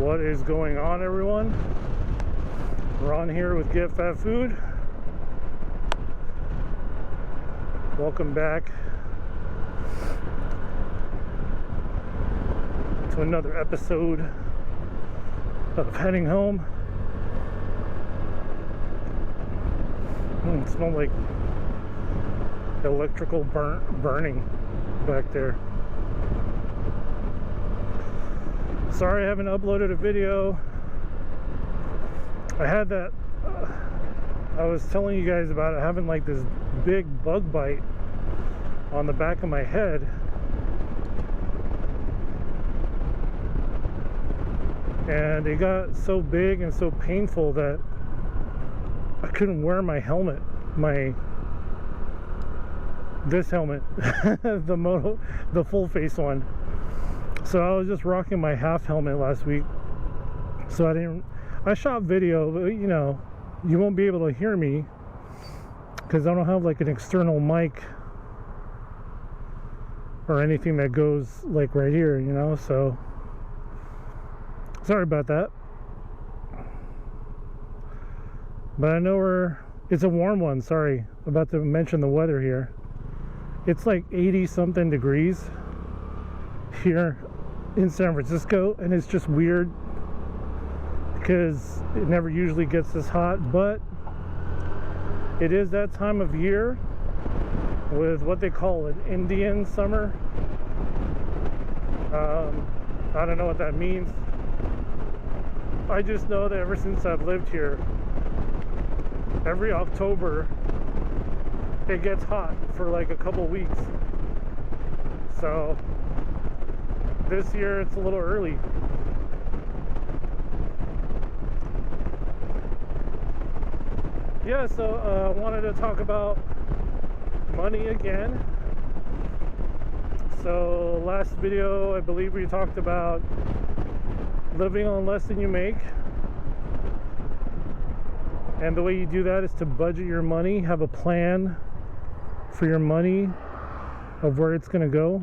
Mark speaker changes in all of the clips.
Speaker 1: What is going on, everyone? Ron here with Get Phat Food. Welcome back to another episode of heading home. It smells like electrical burning back there. Sorry I haven't uploaded a video. I had that I was telling you guys about it, having like this big bug bite on the back of my head, and it got so big and so painful that I couldn't wear my helmet, this helmet, the full face one. So I was just rocking my half helmet last week. So I shot video, but you know, you won't be able to hear me because I don't have like an external mic or anything that goes like right here, you know, so sorry about that. But I know it's a warm one. Sorry, about to mention the weather here. It's like 80 something degrees here in San Francisco, and it's just weird because it never usually gets this hot, but it is that time of year with what they call an Indian summer. I don't know what that means. I just know that ever since I've lived here, every October it gets hot for like a couple weeks. So this year it's a little early. Yeah, so I wanted to talk about money again. So last video, I believe we talked about living on less than you make. And the way you do that is to budget your money, have a plan for your money of where it's going to go.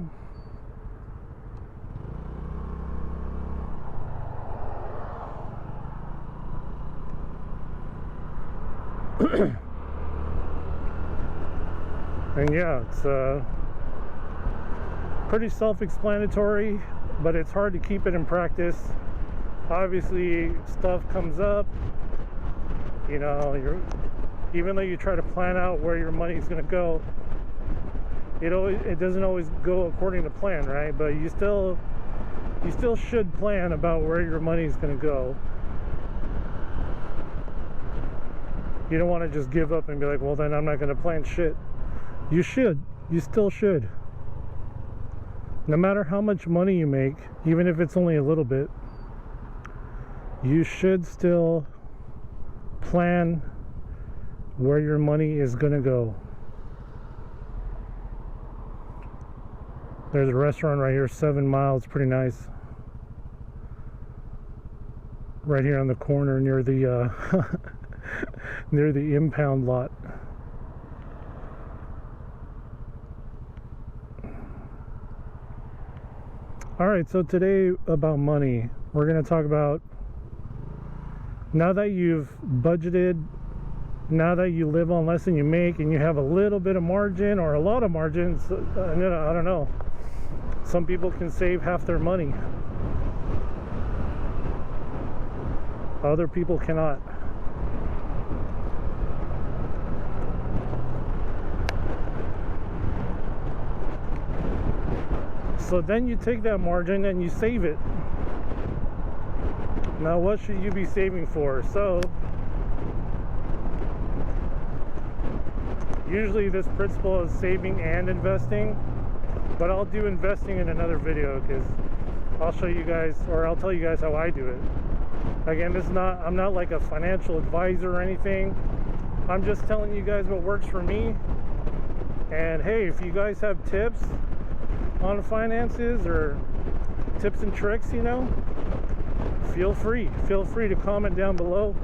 Speaker 1: And yeah, it's pretty self-explanatory, but it's hard to keep it in practice. Obviously, stuff comes up, you know, even though you try to plan out where your money's going to go, it doesn't always go according to plan, right? But you still should plan about where your money's going to go. You don't want to just give up and be like, well, then I'm not going to plan shit. You should. You still should. No matter how much money you make, even if it's only a little bit, you should still plan where your money is going to go. There's a restaurant right here, 7 miles, pretty nice. Right here on the corner near the near the impound lot. All right, so today about money, we're going to talk about, now that you've budgeted, now that you live on less than you make and you have a little bit of margin or a lot of margins, I don't know. Some people can save half their money. Other people cannot. So then you take that margin and you save it. Now what should you be saving for? So usually this principle is saving and investing, but I'll do investing in another video because I'll show you guys, or I'll tell you guys how I do it. Again, I'm not like a financial advisor or anything. I'm just telling you guys what works for me. And hey, if you guys have tips on finances or tips and tricks, you know, feel free to comment down below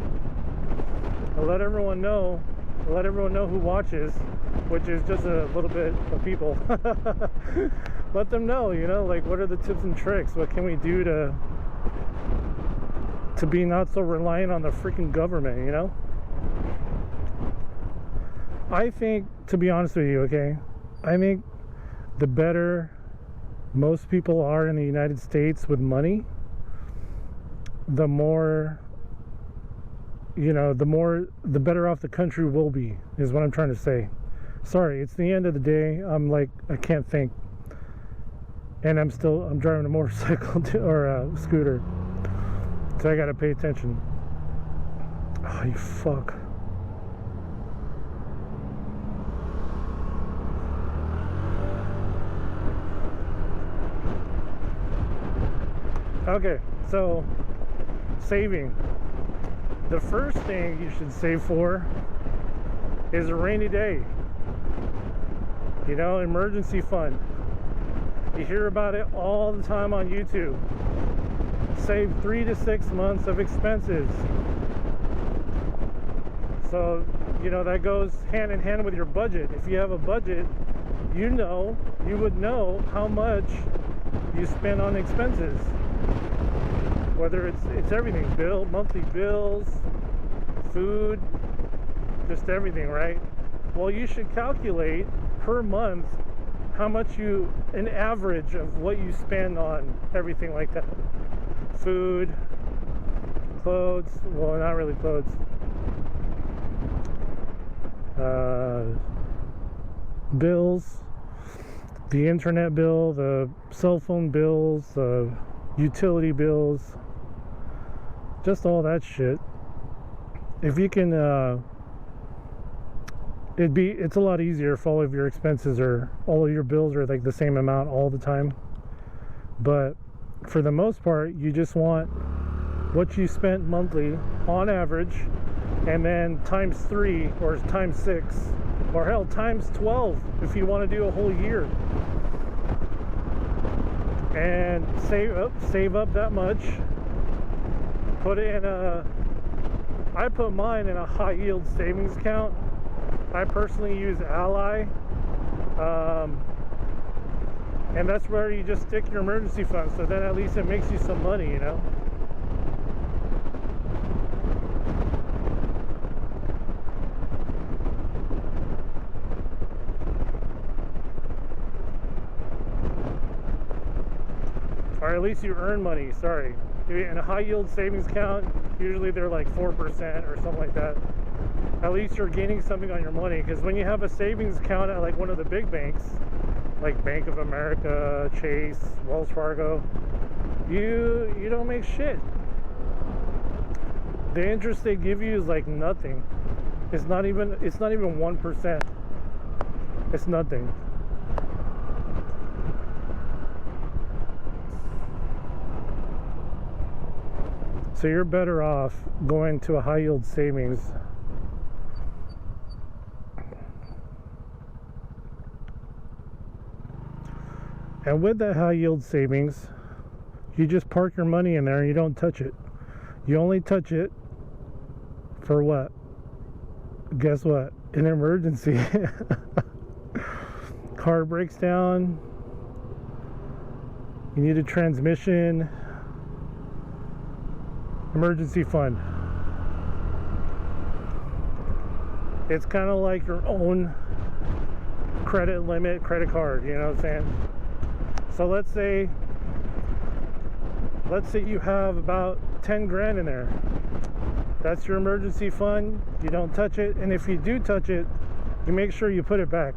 Speaker 1: and let everyone know who watches, which is just a little bit of people. Let them know, you know, like, what are the tips and tricks, what can we do to to be not so reliant on the freaking government, you know? I think, to be honest with you, okay, I think the better most people are in the United States with money, the more, you know, the better off the country will be, is what I'm trying to say. Sorry, it's the end of the day. I'm like, I can't think. And I'm driving a motorcycle or a scooter. So I gotta pay attention. Oh, you fuck. Okay, so saving. The first thing you should save for is a rainy day. You know, emergency fund. You hear about it all the time on YouTube. Save 3 to 6 months of expenses. So, you know, that goes hand in hand with your budget. If you have a budget, you would know how much you spend on expenses. Whether it's everything, monthly bills, food, just everything, right? Well, you should calculate per month how much an average of what you spend on everything like that. Food, clothes, well, not really clothes. Bills, the internet bill, the cell phone bills, the utility bills, just all that shit. If you can, it's a lot easier if all of your expenses all of your bills are like the same amount all the time. But for the most part, you just want what you spent monthly on average, and then times 3 or times 6, or hell, times 12 if you want to do a whole year. And save up that much. Put it in I put mine in a high yield savings account. I personally use Ally, and that's where you just stick your emergency fund, so then at least it makes you some money, you know. Or at least you earn money, sorry. In a high yield savings account, usually they're like 4% or something like that. At least you're gaining something on your money, because when you have a savings account at like one of the big banks, like Bank of America, Chase, Wells Fargo, you don't make shit. The interest they give you is like nothing. It's not even 1%. It's nothing. So you're better off going to a high yield savings. And with that high yield savings, you just park your money in there and you don't touch it. You only touch it for what? Guess what? An emergency. Car breaks down. You need a transmission. Emergency fund. It's kind of like your own credit limit, credit card, you know what I'm saying? So let's say you have about 10 grand in there. That's your emergency fund. You don't touch it, and if you do touch it, you make sure you put it back.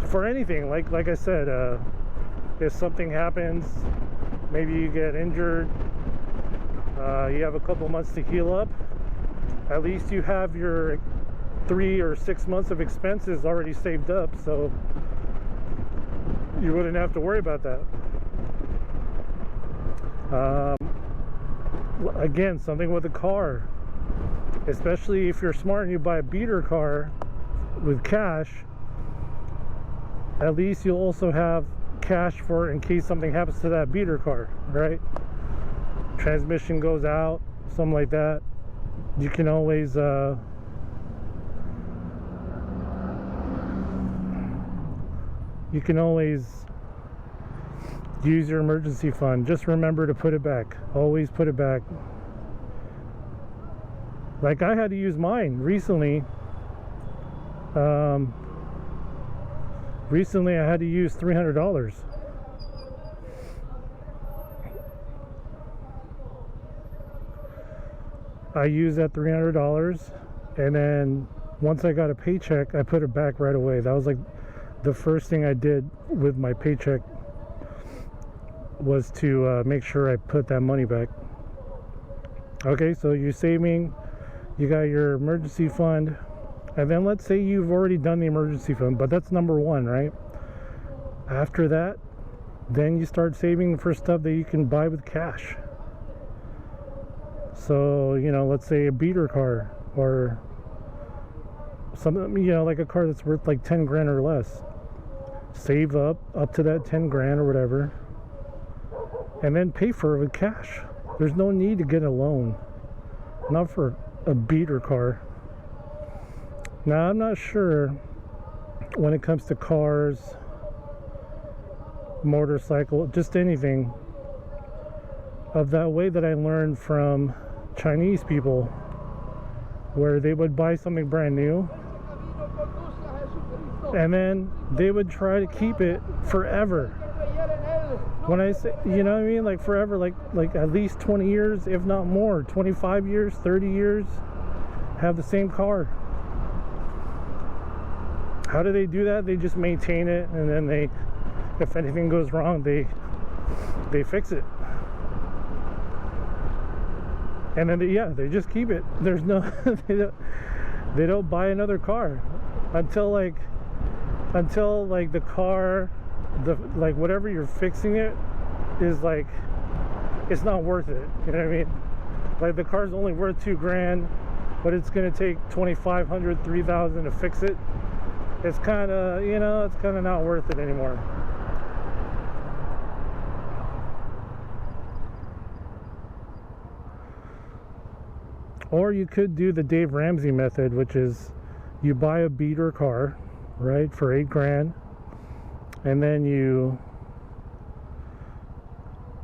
Speaker 1: For anything, like I said, if something happens, maybe you get injured, you have a couple months to heal up, at least you have your 3 or 6 months of expenses already saved up, so you wouldn't have to worry about that. Again, something with a car, especially if you're smart and you buy a beater car with cash, at least you'll also have cash for in case something happens to that beater car, right? Transmission goes out, something like that. You can always use your emergency fund. Just remember to put it back. Always put it back. Like I had to use mine recently. Recently I had to use $300. I used that $300, and then once I got a paycheck, I put it back right away. That was like the first thing I did with my paycheck, was to make sure I put that money back. Okay, so you're saving, you got your emergency fund, and then let's say you've already done the emergency fund, but that's number one, right? After that, then you start saving for stuff that you can buy with cash. So, you know, let's say a beater car, or something, you know, like a car that's worth like 10 grand or less. Save up to that 10 grand or whatever, and then pay for it with cash. There's no need to get a loan, not for a beater car. Now, I'm not sure when it comes to cars, motorcycle, just anything, of that way that I learned from Chinese people, where they would buy something brand new and then they would try to keep it forever. When I say, you know what I mean, like forever, like at least 20 years, if not more, 25 years, 30 years, have the same car. How do they do that? They just maintain it, and then they, if anything goes wrong, they fix it. And then they just keep it. There's no they don't buy another car until the car, like whatever you're fixing it is like, it's not worth it. You know what I mean? Like the car's only worth $2 grand, but it's gonna take $2,500, $3,000 to fix it. It's kind of, you know, it's kind of not worth it anymore. Or you could do the Dave Ramsey method, which is you buy a beater car, right, for $8 grand, and then you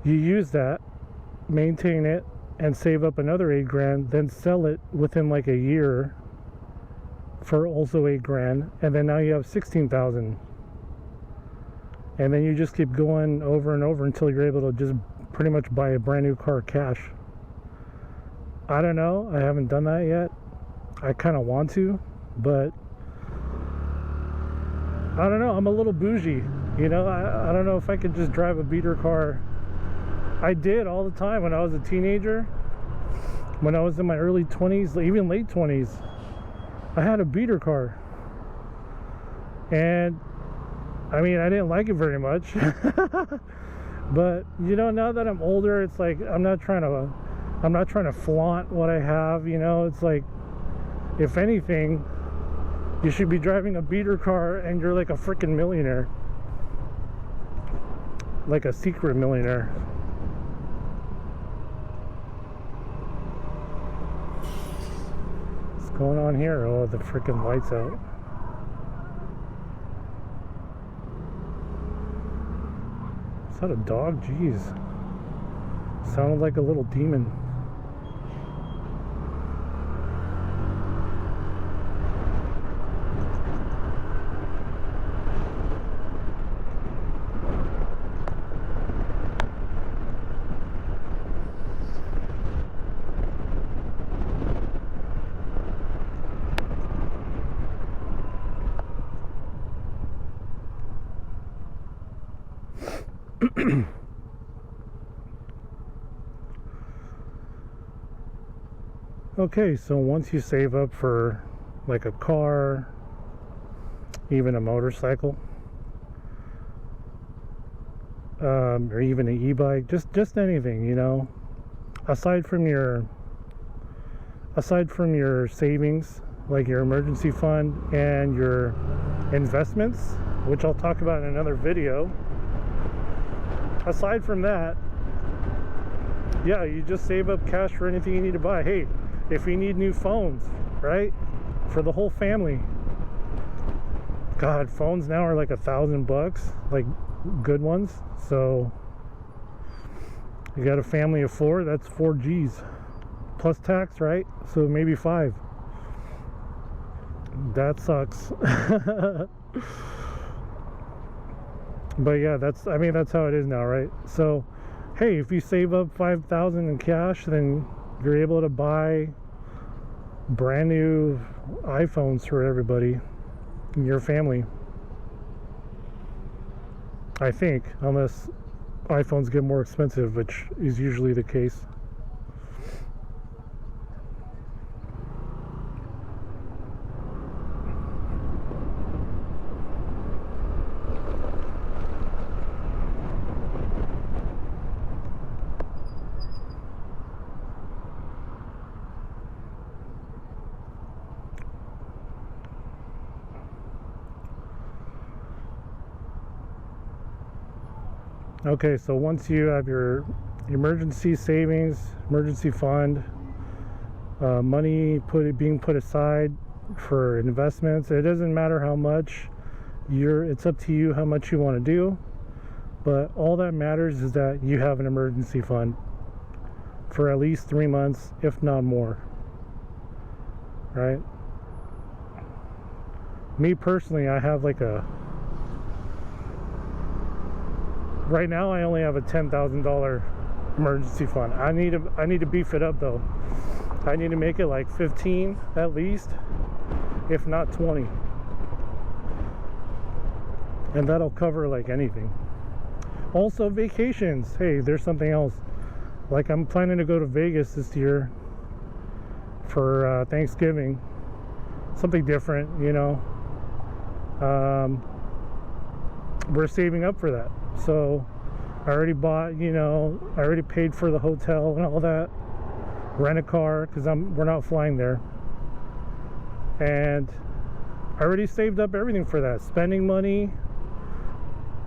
Speaker 1: use that, maintain it, and save up another $8 grand, then sell it within like a year for also $8 grand, and then now you have 16,000, and then you just keep going over and over until you're able to just pretty much buy a brand new car cash. I don't know, I haven't done that yet. I kind of want to, but I don't know, I'm a little bougie, you know. I don't know if I could just drive a beater car. I did all the time when I was a teenager, when I was in my early 20s, even late 20s. I had a beater car, and I mean, I didn't like it very much. But you know, now that I'm older, it's like I'm not trying to flaunt what I have, you know. It's like, if anything, you should be driving a beater car and you're like a freaking millionaire, like a secret millionaire. What's going on here? Oh, the freaking lights out. Is that a dog? Jeez, sounded like a little demon. Okay, so once you save up for like a car, even a motorcycle, or even an e-bike, just anything, you know, aside from your savings, like your emergency fund and your investments, which I'll talk about in another video. Aside from that, yeah, you just save up cash for anything you need to buy. Hey, if you need new phones, right, for the whole family. God, phones now are like $1,000, like good ones. So You got a family of 4, that's 4 G's plus tax, right? So maybe 5. That sucks. But yeah, that's how it is now, right? So hey, if you save up $5,000 in cash, then you're able to buy brand new iPhones for everybody in your family, I think, unless iPhones get more expensive, which is usually the case. Okay, so once you have your emergency savings, emergency fund, money being put aside for investments, it doesn't matter how much, it's up to you how much you want to do, but all that matters is that you have an emergency fund for at least 3 months, if not more, right? Me personally, I have like right now I only have a $10,000 emergency fund. I need to beef it up though. I need to make it like 15 at least, if not 20. And that'll cover like anything. Also vacations. Hey, there's something else. Like I'm planning to go to Vegas this year for Thanksgiving. Something different, you know. We're saving up for that. So I already bought, I already paid for the hotel and all that. Rent a car, because we're not flying there. And I already saved up everything for that. Spending money.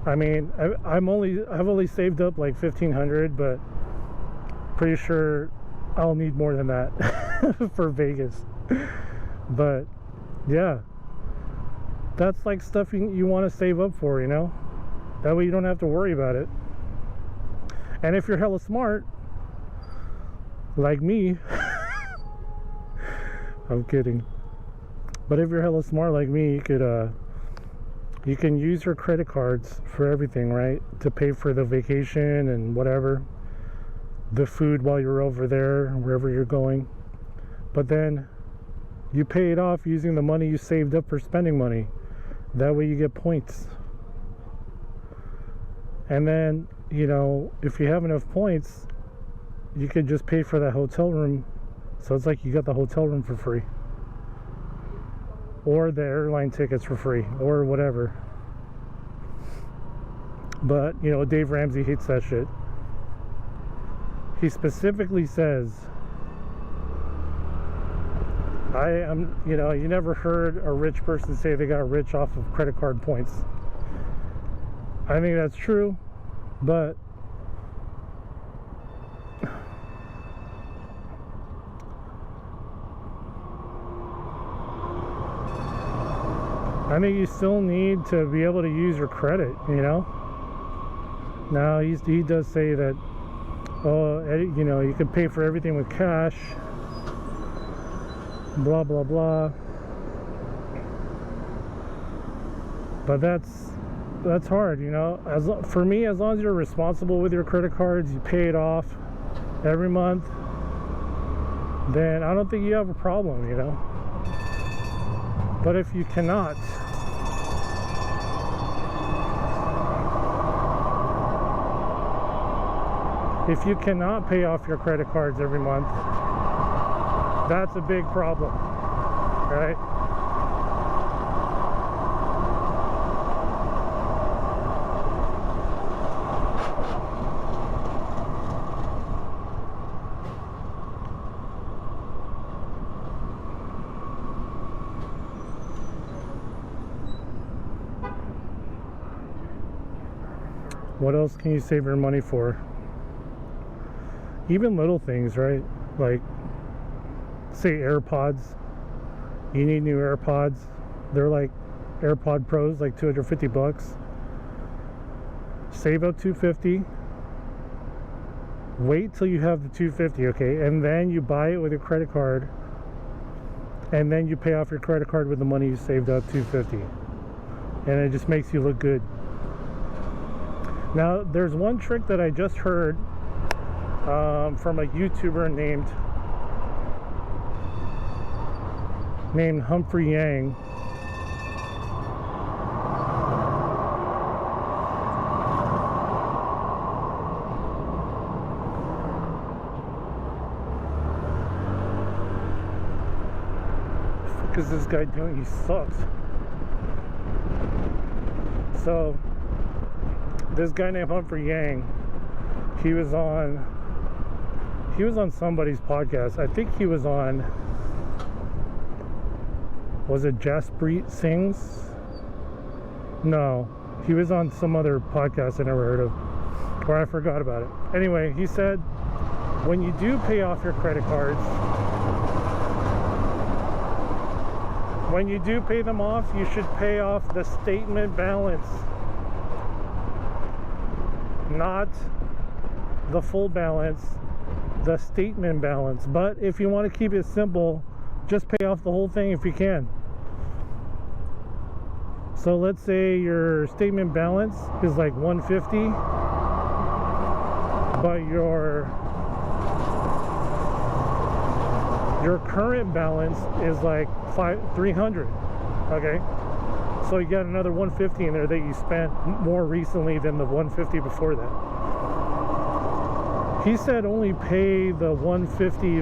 Speaker 1: I mean, I've only saved up like $1,500, but pretty sure I'll need more than that for Vegas. But yeah, that's like stuff you want to save up for, That way you don't have to worry about it. And if you're hella smart, like me, I'm kidding. But if you're hella smart like me, you can use your credit cards for everything, right? To pay for the vacation and whatever, the food while you're over there, wherever you're going. But then you pay it off using the money you saved up for spending money. That way you get points. And then, if you have enough points, you could just pay for that hotel room. So it's like you got the hotel room for free. Or the airline tickets for free. Or whatever. But, Dave Ramsey hates that shit. He specifically says, you never heard a rich person say they got rich off of credit card points. I think that's true, but I think you still need to be able to use your credit, Now he does say that, you can pay for everything with cash, blah blah blah. But that's hard, for me, as long as you're responsible with your credit cards, you pay it off every month, then I don't think you have a problem, But if you cannot, pay off your credit cards every month, that's a big problem, right? What else can you save your money for? Even little things, right? Like, say AirPods. You need new AirPods. They're like AirPod Pros, like $250. Save up $250. Wait till you have the 250, okay, and then you buy it with your credit card, and then you pay off your credit card with the money you saved up, 250, and it just makes you look good. Now, there's one trick that I just heard from a YouTuber named Humphrey Yang. What is this guy doing? He sucks. So this guy named Humphrey Yang, he was on somebody's podcast. I think he was on, was it Jaspreet Singh's? No, he was on some other podcast I never heard of, or I forgot about it. Anyway, he said when you do pay off your credit cards, when you do pay them off, you should pay off the statement balance, not the full balance, the statement balance. But if you want to keep it simple, just pay off the whole thing if you can. So let's say your statement balance is like 150, but your current balance is like 300. Okay, so you got another 150 in there that you spent more recently than the 150 before that. He said only pay the 150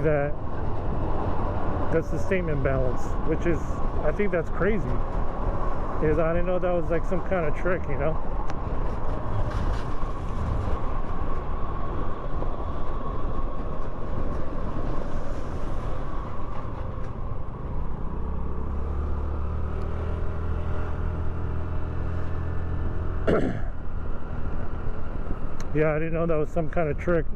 Speaker 1: that's the statement balance, which is, I think that's crazy. I didn't know that was like some kind of trick, you know. Yeah, I didn't know that was some kind of trick.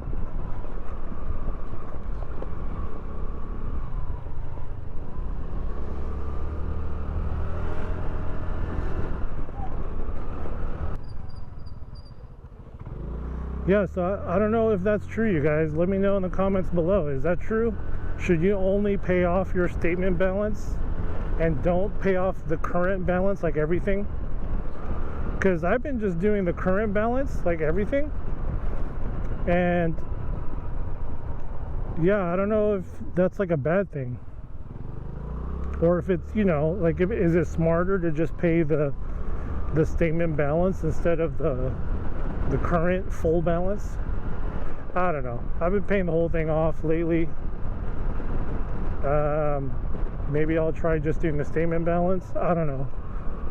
Speaker 1: Yeah, so I don't know if that's true, you guys. Let me know in the comments below. Is that true? Should you only pay off your statement balance and don't pay off the current balance, like everything? Because I've been just doing the current balance, like everything. And yeah, I don't know if that's like a bad thing, or if it's, you know, like, is it smarter to just pay the statement balance instead of the current full balance? I don't know. I've been paying the whole thing off lately. Maybe I'll try just doing the statement balance. I don't know.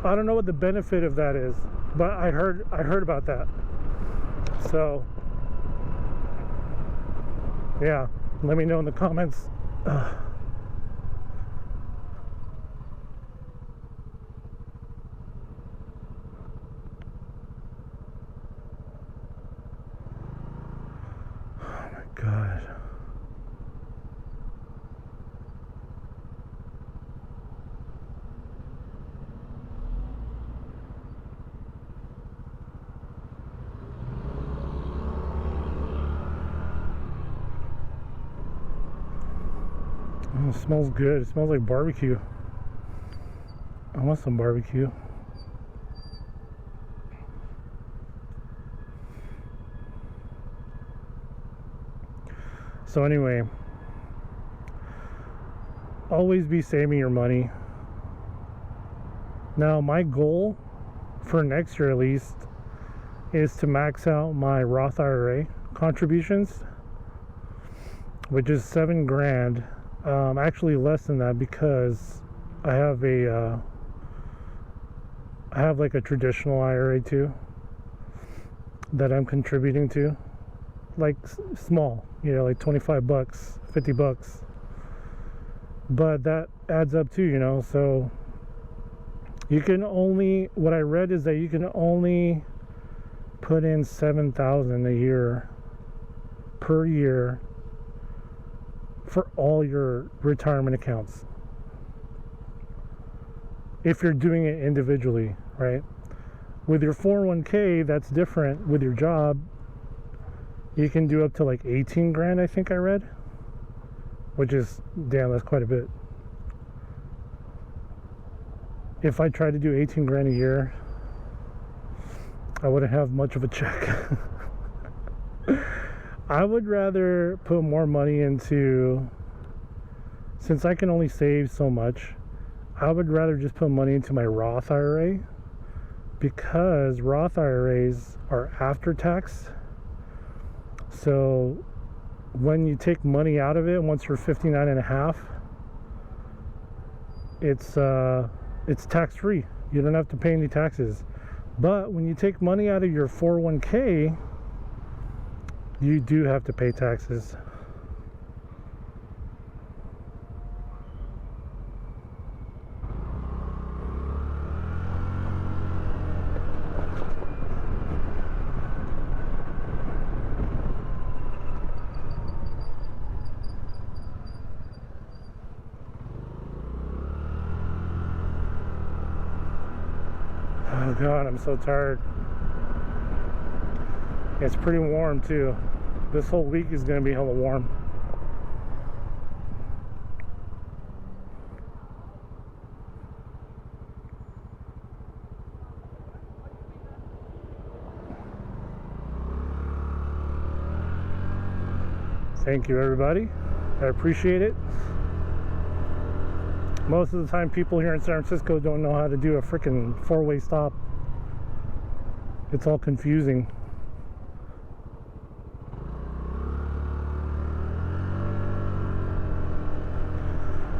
Speaker 1: I don't know what the benefit of that is, but I heard about that. So yeah, let me know in the comments. Oh my God. Oh, it smells good. It smells like barbecue. I want some barbecue. So anyway, always be saving your money. Now, my goal for next year at least is to max out my Roth IRA contributions, which is $7,000. Actually less than that, because I have like a traditional IRA too that I'm contributing to, like small, you know, like $25, $50, but that adds up too, you know. So you can only, what I read is that you can only put in $7,000 a year per year for all your retirement accounts, if you're doing it individually, right? With your 401k, that's different. With your job, you can do up to like 18 grand, I think I read, which is, damn, that's quite a bit. If I tried to do 18 grand a year, I wouldn't have much of a check. I would rather put more money into, since I can only save so much, I would rather just put money into my Roth IRA, because Roth IRAs are after tax. So when you take money out of it, once you're 59 and a half, it's tax free. You don't have to pay any taxes. But when you take money out of your 401k, you do have to pay taxes. Oh God, I'm so tired. It's pretty warm too. This whole week is going to be hella warm. Thank you, everybody. I appreciate it. Most of the time, people here in San Francisco don't know how to do a freaking four-way stop. It's all confusing.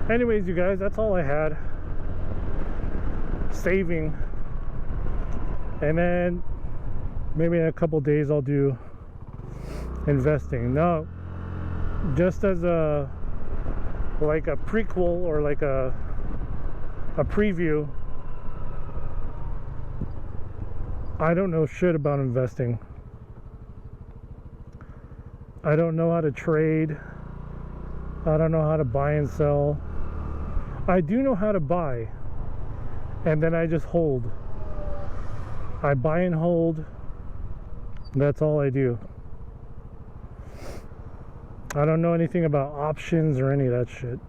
Speaker 1: Anyways, you guys, that's all I had. Saving. And then maybe in a couple days I'll do investing. Now, just as a like a prequel or like a preview, I don't know shit about investing. I don't know how to trade. I don't know how to buy and sell. I do know how to buy, and then I just hold. I buy and hold. That's all I do. I don't know anything about options or any of that shit.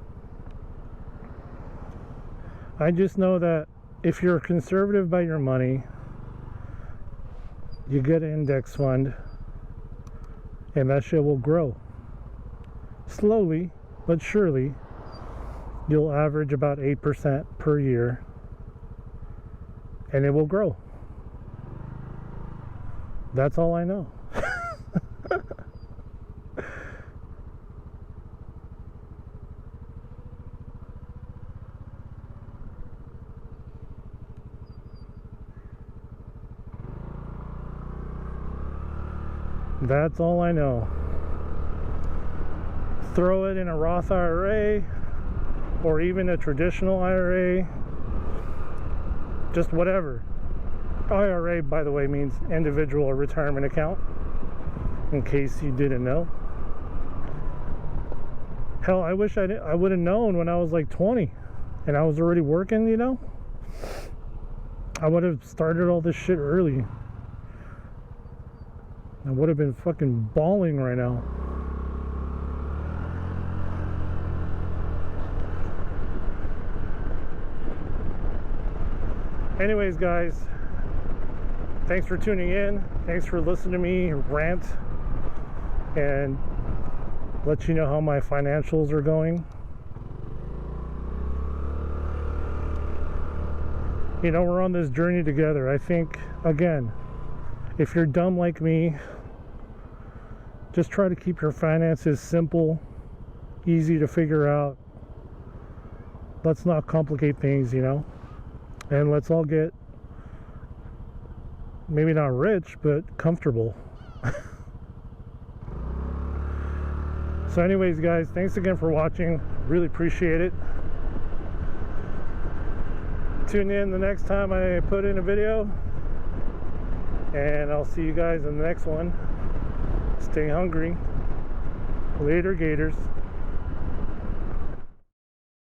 Speaker 1: I just know that if you're conservative about your money, you get an index fund, and that shit will grow. Slowly, but surely, you'll average about 8% per year, and it will grow. That's all I know. That's all I know. Throw it in a Roth IRA or even a traditional IRA. Just whatever. IRA, by the way, means individual retirement account, in case you didn't know. Hell, I wish I would have known when I was like 20 and I was already working, you know? I would have started all this shit early. I would have been fucking bawling right now. Anyways, guys, thanks for tuning in. Thanks for listening to me rant and let you know how my financials are going. You know, we're on this journey together. I think, again, if you're dumb like me, just try to keep your finances simple, easy to figure out. Let's not complicate things, you know? And let's all get, maybe not rich, but comfortable. So anyways, guys, thanks again for watching. Really appreciate it. Tune in the next time I put in a video. And I'll see you guys in the next one. Stay hungry. Later, Gators.